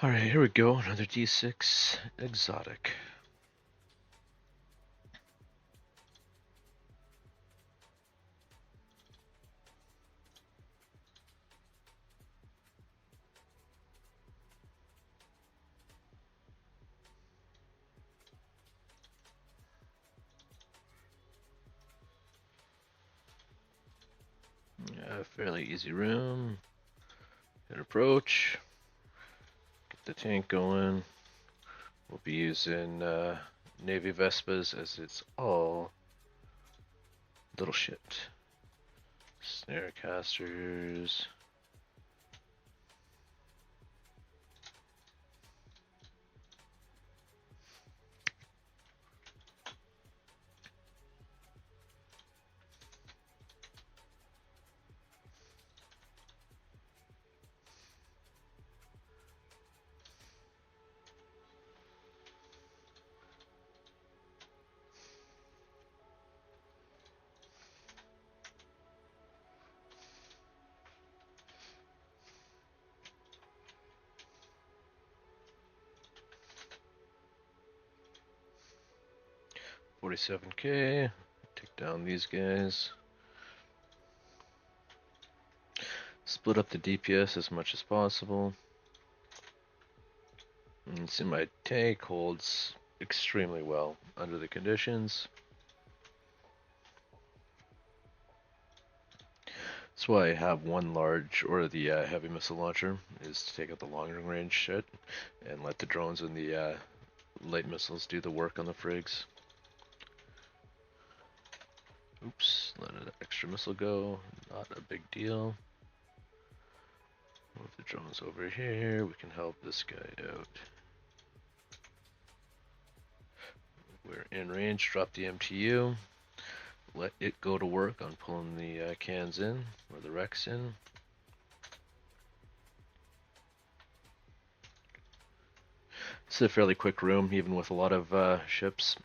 Alright, here we go. Another D6 exotic. Yeah, fairly easy room. Good approach. Get the tank going. We'll be using Navy Vespas as it's all little shit. Snare casters. $47K. Take down these guys. Split up the DPS as much as possible. And see, my tank holds extremely well under the conditions. That's why I have one large, or the heavy missile launcher, is to take out the long range shit and let the drones and the light missiles do the work on the frigs. Oops, let an extra missile go, not a big deal. Move the drones over here, we can help this guy out. We're in range, drop the MTU. Let it go to work on pulling the cans in, or the wrecks in. It's a fairly quick room, even with a lot of ships.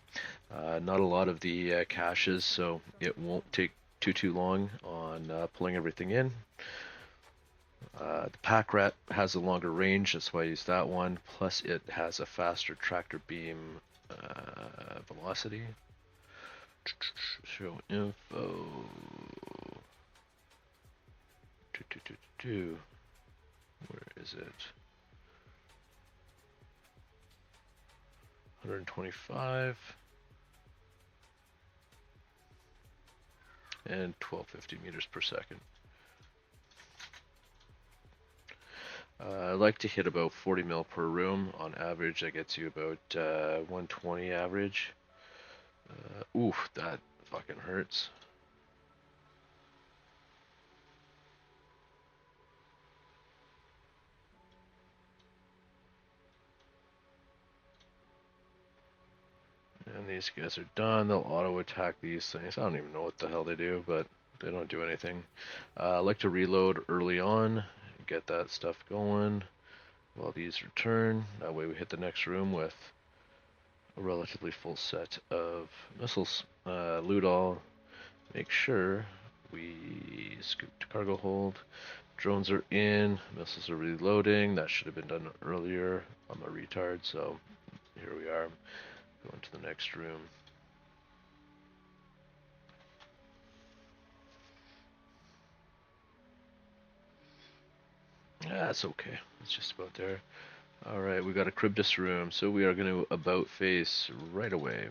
Not a lot of the caches, so it won't take too long on pulling everything in. The pack rat has a longer range, that's why I use that one. Plus, it has a faster tractor beam velocity. Show info. Where is it? 125 and 1250 meters per second. I like to hit about 40 mil per room. On average, that gets you about 120 average. Oof, that fucking hurts. And these guys are done. They'll auto attack these things. I don't even know what the hell they do, but they don't do anything. I like to reload early on, get that stuff going while these return. That way we hit the next room with a relatively full set of missiles. Loot all. Make sure we scoop to cargo hold. Drones are in. Missiles are reloading. That should have been done earlier. I'm a retard, so here we are. Going to the next room. That's okay. It's just about there. Alright, we got a Cribdus room, so we are going to about face right away.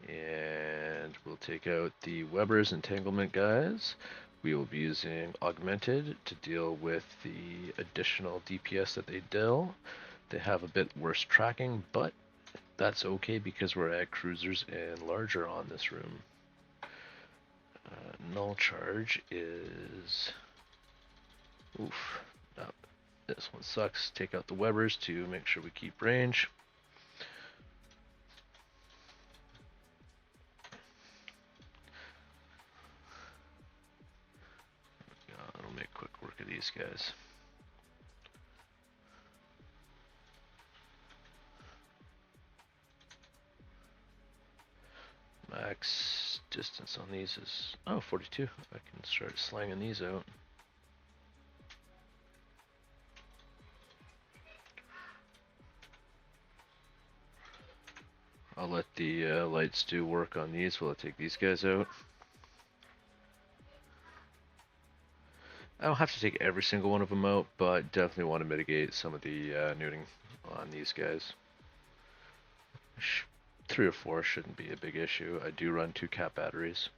And we'll take out the Weber's entanglement guys. We will be using Augmented to deal with the additional DPS that they deal. They have a bit worse tracking, but that's okay because we're at cruisers and larger on this room. Null charge is... Oof. No, this one sucks. Take out the Webers to make sure we keep range. I'll make quick work of these guys. Max distance on these is, 42. I can start slanging these out. I'll let the lights do work on these while I take these guys out. I don't have to take every single one of them out, but definitely want to mitigate some of the neuting on these guys. 3 or 4 shouldn't be a big issue. I do run 2 cap batteries.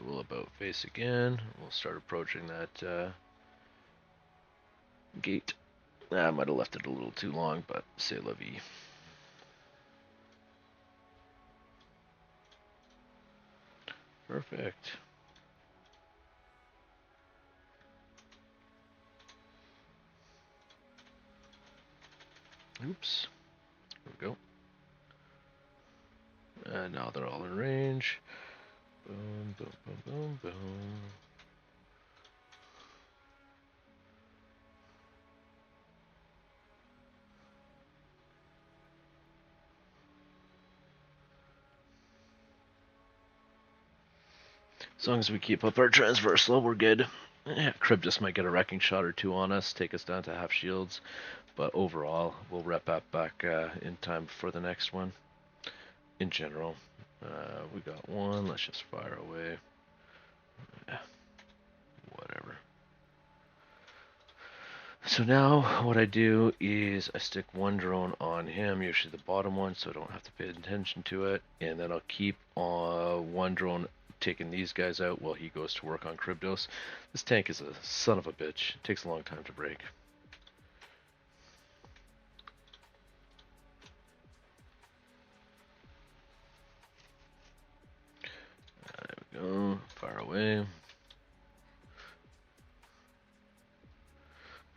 We'll about face again. We'll start approaching that gate. I might have left it a little too long, but c'est la vie. Perfect. Oops. There we go. And now they're all in range. Boom, boom, boom, boom, boom. As long as we keep up our transversal, we're good. Yeah, Cryptus might get a wrecking shot or 2 on us, take us down to half shields, but overall, we'll rep up back in time for the next one. In general, we got 1. Let's just fire away. Whatever. So now what I do is I stick 1 drone on him, usually the bottom one, so I don't have to pay attention to it, and then I'll keep 1 drone taking these guys out while he goes to work on Cryptos. This tank is a son of a bitch. It takes a long time to break. There we go. Fire away.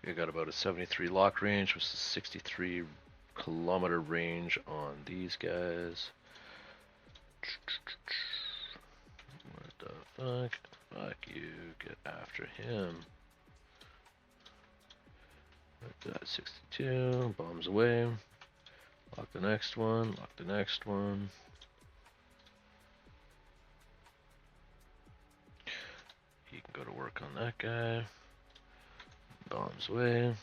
I got about a 73 lock range, which is a 63 kilometer range on these guys. What the fuck? Fuck you. Get after him. That 62. Bombs away. Lock the next one. Lock the next one. He can go to work on that guy. Bombs away.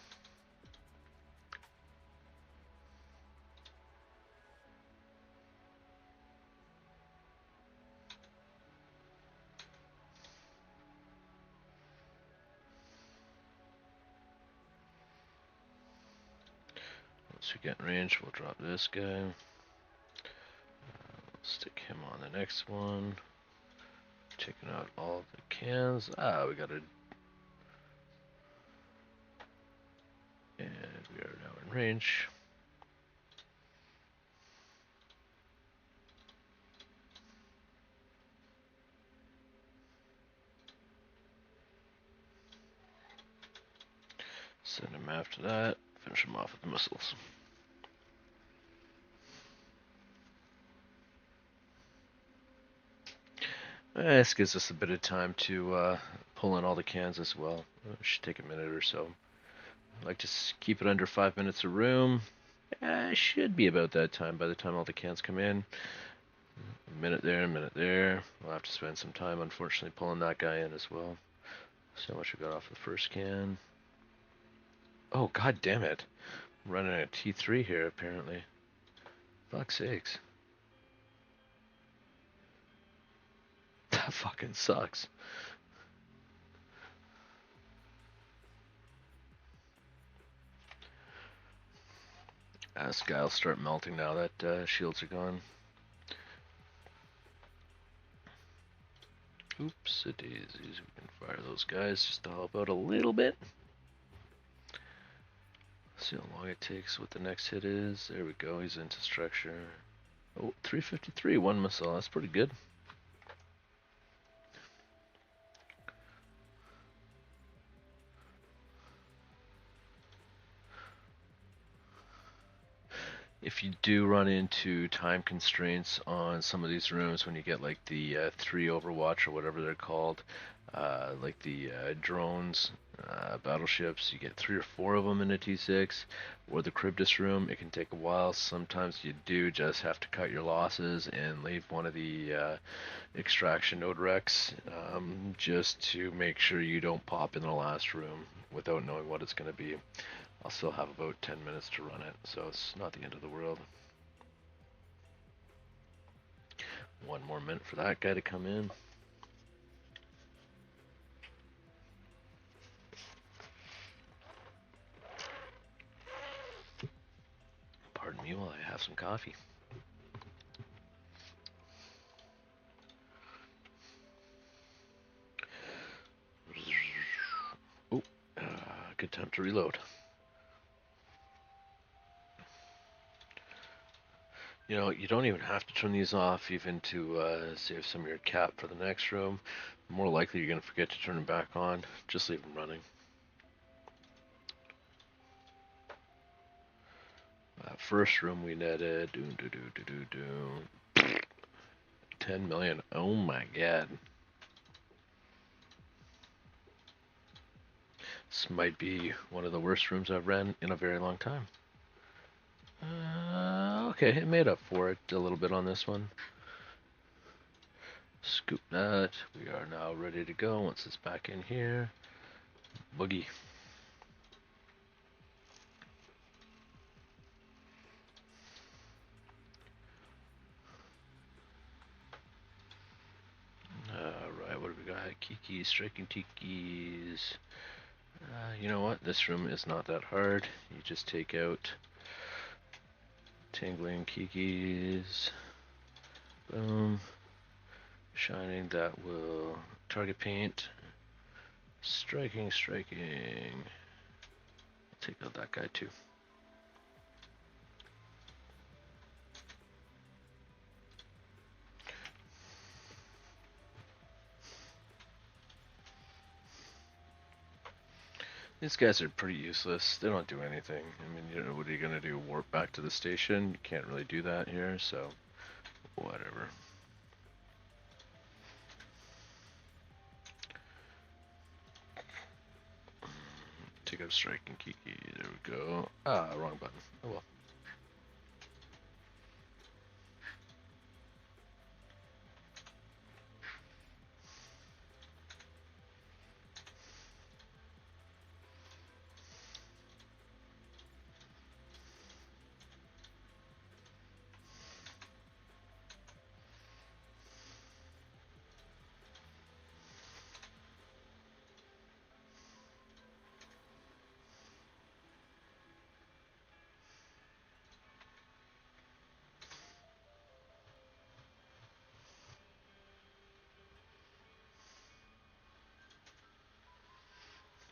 Once we get in range, we'll drop this guy. Stick him on the next one. Taking out all the cans. We got a... And we are now in range. Send him after that. Finish him off with missiles. This gives us a bit of time to pull in all the cans as well. It should take a minute or so. I like to keep it under 5 minutes a room. Should be about that time by the time all the cans come in. A minute there, a minute there. We'll have to spend some time, unfortunately, pulling that guy in as well. See how much we got off the first can. Oh, god damn it. I'm running a T3 here, apparently. Fuck's sakes. That fucking sucks. This guy will start melting now that shields are gone. Oops, a daisies. We can fire those guys just to help out a little bit. See how long it takes, what the next hit is. There we go, he's into structure. Oh, 353, 1 missile, that's pretty good. If you do run into time constraints on some of these rooms when you get like the 3 Overwatch or whatever they're called, like the drones, battleships. You get 3 or 4 of them in a T6, or the Cryptus room. It can take a while. Sometimes you do just have to cut your losses and leave one of the extraction node wrecks, just to make sure you don't pop in the last room without knowing what it's going to be. I'll still have about 10 minutes to run it, so it's not the end of the world. 1 more minute for that guy to come in. Pardon me while I have some coffee. Oh, good time to reload. You know, you don't even have to turn these off even to save some of your cap for the next room. More likely you're going to forget to turn them back on. Just leave them running. First room we netted 10 million. Oh my god. This might be one of the worst rooms I've ran in a very long time. Okay, it made up for it a little bit on this one. Scoop that. We are now ready to go once it's back in here. Boogie. Alright, what do we got? Kikis, striking tikis. You know what? This room is not that hard. You just take out tingling kikis. Boom. Shining, that will target paint. Striking. I'll take out that guy too. These guys are pretty useless. They don't do anything. I mean, you know, what are you gonna do? Warp back to the station? You can't really do that here, so whatever. Take out striking Kiki. There we go. Ah, wrong button. Oh well.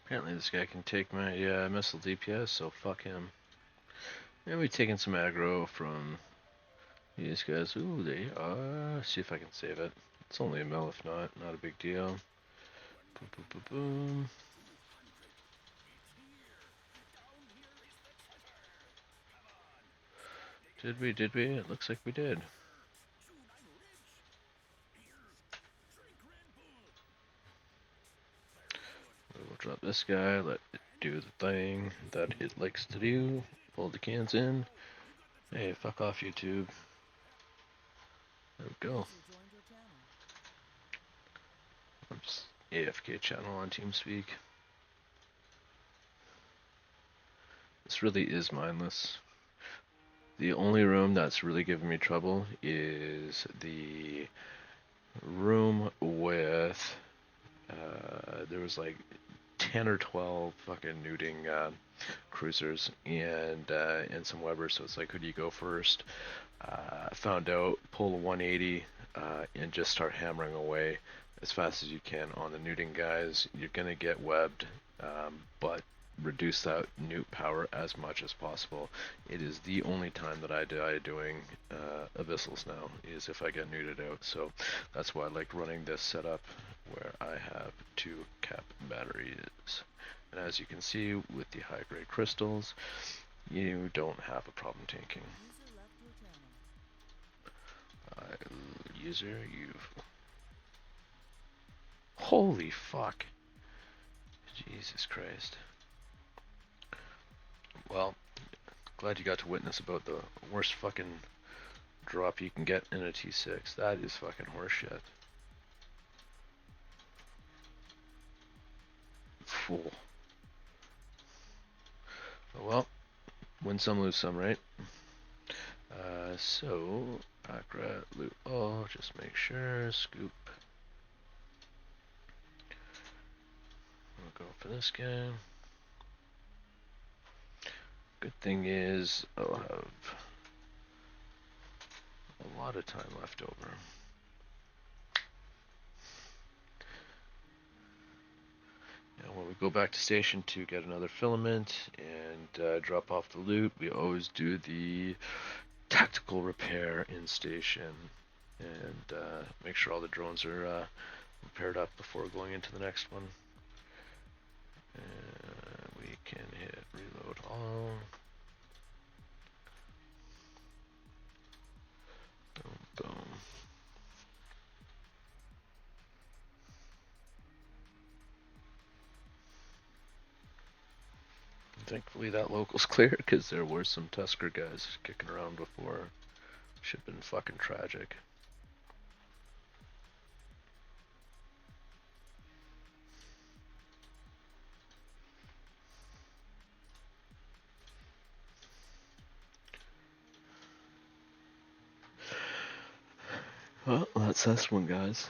Apparently this guy can take my missile DPS, so fuck him. And we've taken some aggro from these guys. Ooh, they are. See if I can save it. It's only a mil, if not a big deal. Boom. Did we? It looks like we did. We'll drop this guy, let it do the thing that it likes to do. Pull the cans in. Hey, fuck off, YouTube. There we go. Oops. AFK channel on TeamSpeak. This really is mindless. The only room that's really giving me trouble is the room with there was like 10 or 12 fucking nuding cruisers and some Webbers, so it's like, who do you go first? Found out, pull a 180 and just start hammering away as fast as you can on the nuding guys. You're gonna get webbed, but reduce that nuke power as much as possible. It is the only time that I die doing abyssals now, is if I get nuded out. So that's why I like running this setup where I have 2 cap batteries. And as you can see, with the high grade crystals, you don't have a problem tanking. User, you've... Holy fuck. Jesus Christ. Well, glad you got to witness about the worst fucking drop you can get in a T6. That is fucking horseshit. Fool. Oh, well, win some, lose some, right? So, backrat, loot all, just make sure, scoop. We'll go for this guy. Good thing is, I'll have a lot of time left over. And when we go back to station to get another filament and drop off the loot, we always do the tactical repair in station and make sure all the drones are repaired up before going into the next one. We can hit reload all. Boom, boom. Thankfully that local's clear because there were some Tusker guys kicking around before. Should have been fucking tragic. Well, that's this one, guys.